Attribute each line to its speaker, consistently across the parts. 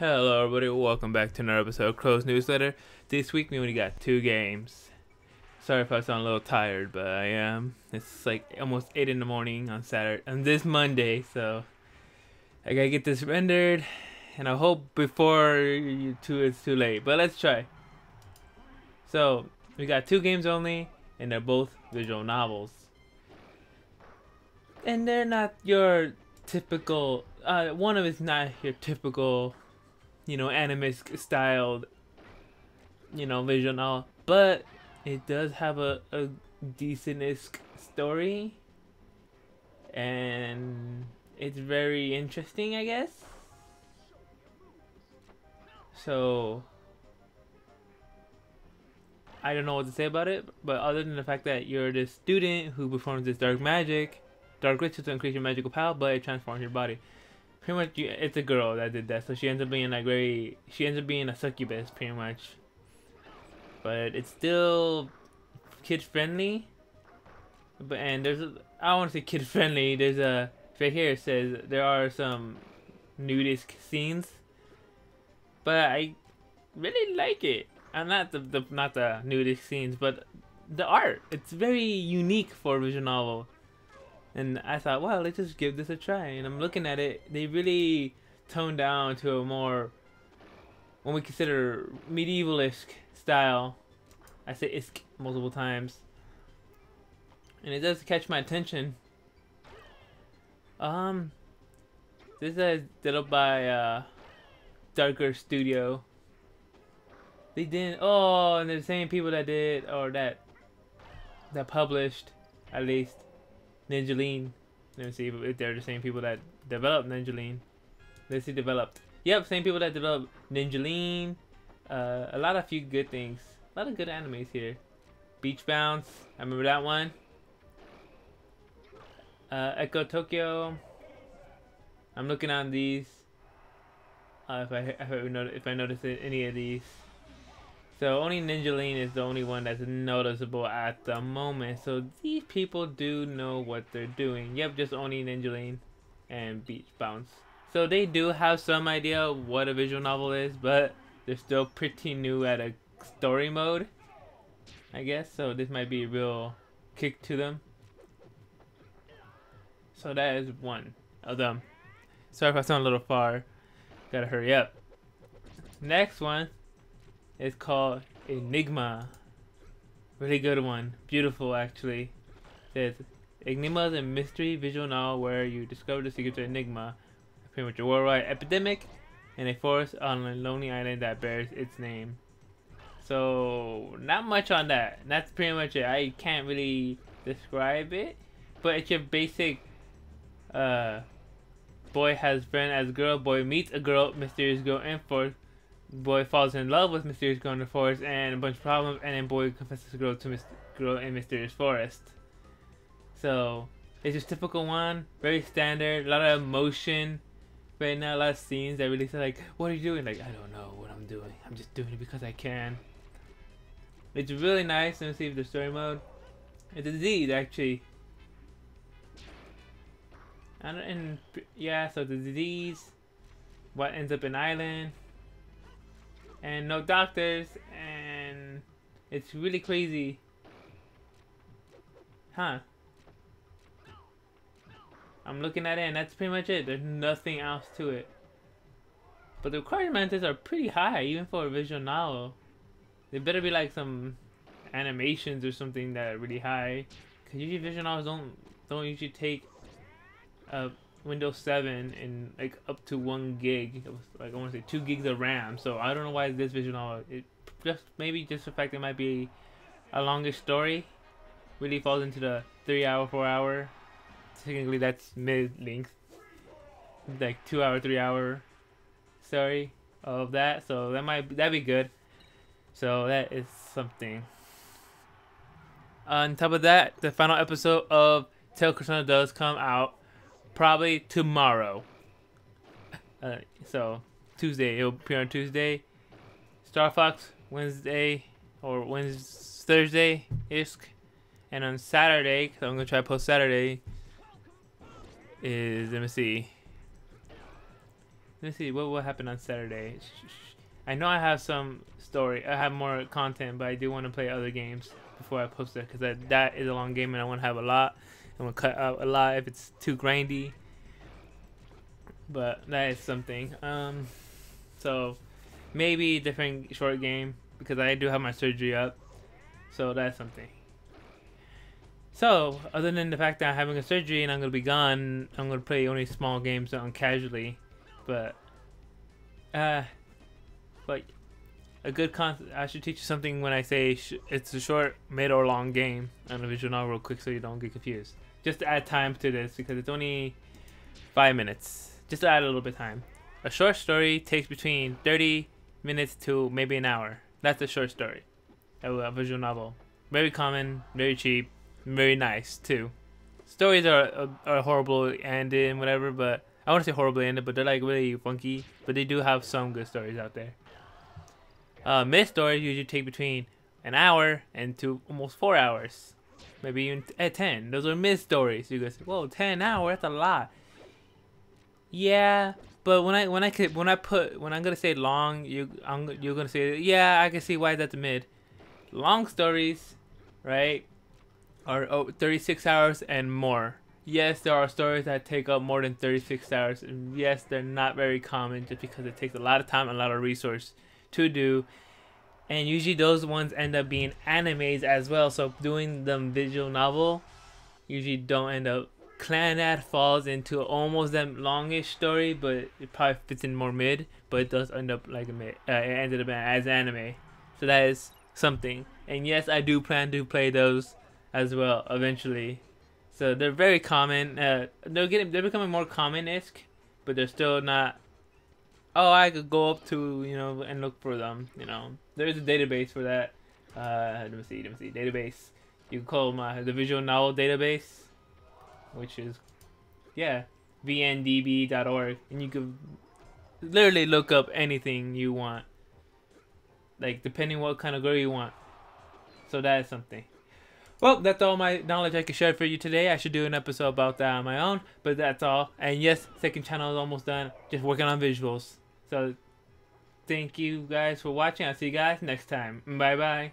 Speaker 1: Hello everybody, welcome back to another episode of Crow's Newsletter. This week we only got 2 games. Sorry if I sound a little tired, but I am. It's like almost 8 in the morning on this Monday, so I gotta get this rendered, and I hope before it's too late, but let's try. So, we got 2 games only, and they're both visual novels. And they're not your typical, one of it's not your typical anime styled, visual novel, but it does have a decent-ish story, and it's very interesting, I guess. So I don't know what to say about it, but other than the fact that you're this student who performs this dark ritual to increase your magical power, but it transforms your body. Pretty much, it's a girl that did that, so she ends up being a succubus, pretty much. But it's still kid friendly. I don't want to say kid friendly. Right here it says there are some nudist scenes, but I really like it. Not the nudist scenes, but the art. It's very unique for a visual novel. And I thought, well, let's just give this a try. And I'm looking at it, they really toned down to a more, when we consider medieval-esque style. I say isk multiple times. And it does catch my attention. This is developed by Darker Studio. They didn't, and they're the same people that did, or that published, at least, Ninjaline. Let me see if they're the same people that developed Ninjaline. Let's see, developed. Yep, same people that developed Ninjaline. A few good things. A lot of good animes here. Beach Bounce, I remember that one. Echo Tokyo. I'm looking on these. If I notice any of these. So only Ninjaline is the only one that's noticeable at the moment. So these people do know what they're doing. Yep, just only Ninjaline and Beach Bounce. So they do have some idea what a visual novel is, but they're still pretty new at a story mode, I guess. So this might be a real kick to them. So that is one of them. Sorry if I sound a little far. Gotta hurry up. Next one. It's called ENIGMA. Really good one. Beautiful, actually. It says, ENIGMA is a mystery visual novel where you discover the secrets of Enigma, pretty much a worldwide epidemic, in a forest on a lonely island that bears its name. So, not much on that. That's pretty much it. I can't really describe it, but it's your basic, boy has friend as girl, boy meets a girl, mysterious girl in forest. Boy falls in love with mysterious girl in the forest and a bunch of problems, and then boy confesses to girl in mysterious forest. So it's just typical one, very standard. A lot of emotion right now, a lot of scenes that really say like, "What are you doing?" Like, I don't know what I'm doing. I'm just doing it because I can. It's really nice. Let me see if the story mode. It's a disease actually. So the disease, what ends up in island. And no doctors, and it's really crazy. Huh. I'm looking at it, and that's pretty much it. There's nothing else to it. But the requirements are pretty high, even for a visual novel. There better be like some animations or something that are really high. Because usually visual novels don't usually take Windows 7 and like up to 1 gig. It was like, I want to say 2 gigs of RAM. So I don't know why this visual novel, maybe just the fact it might be a longer story really falls into the 3-hour, 4-hour. Technically that's mid-length, like 2-hour, 3-hour story of that. So that'd be good. So that is something. On top of that, the final episode of Tale Persona does come out. Probably tomorrow. So Tuesday, it'll appear on Tuesday. Star Fox Wednesday or Thursday-ish, and on Saturday, cause I'm gonna try to post Saturday. Let me see. Let me see what happened on Saturday. I know I have some story. I have more content, but I do want to play other games before I post it because that is a long game and I want to have a lot. I want to cut out a lot if it's too grindy. But that is something. So maybe different short game because I do have my surgery up. So that's something. So other than the fact that I'm having a surgery and I'm gonna be gone, I'm gonna play only small games on casually. But a good I should teach you something when I say it's a short, mid, or long game on a visual novel real quick so you don't get confused. Just to add time to this because it's only 5 minutes. Just to add a little bit of time. A short story takes between 30 minutes to maybe an hour. That's a short story. A visual novel. Very common, very cheap, very nice too. Stories are horrible ended and whatever, but I want to say horribly ended, but they're like really funky. But they do have some good stories out there. Mid stories usually take between an hour and to almost 4 hours, maybe even at 10. Those are mid stories. You guys say, "Whoa, 10 hours? That's a lot." Yeah, but when I'm gonna say long, you're gonna say, "Yeah, I can see why that's a mid." Long stories, right, are 36 hours and more. Yes, there are stories that take up more than 36 hours. And yes, they're not very common just because it takes a lot of time and a lot of resource to do. And usually those ones end up being animes as well. So doing them visual novel usually don't end up. Clannad falls into almost that longish story, but it probably fits in more mid. But it does end up like a mid. It ended up as anime. So that is something. And yes, I do plan to play those as well eventually. So they're very common. They're becoming more common-esque, but they're still not. Oh, I could go up to and look for them. There's a database for that. Let me see. Database. You can call the visual novel database, which is vndb.org, and you could literally look up anything you want, like depending what kind of girl you want. So that is something. Well, that's all my knowledge I can share for you today. I should do an episode about that on my own, but that's all. And yes, second channel is almost done. Just working on visuals. So thank you guys for watching. I'll see you guys next time. Bye bye.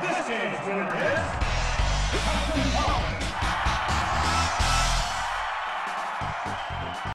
Speaker 2: This game's winner is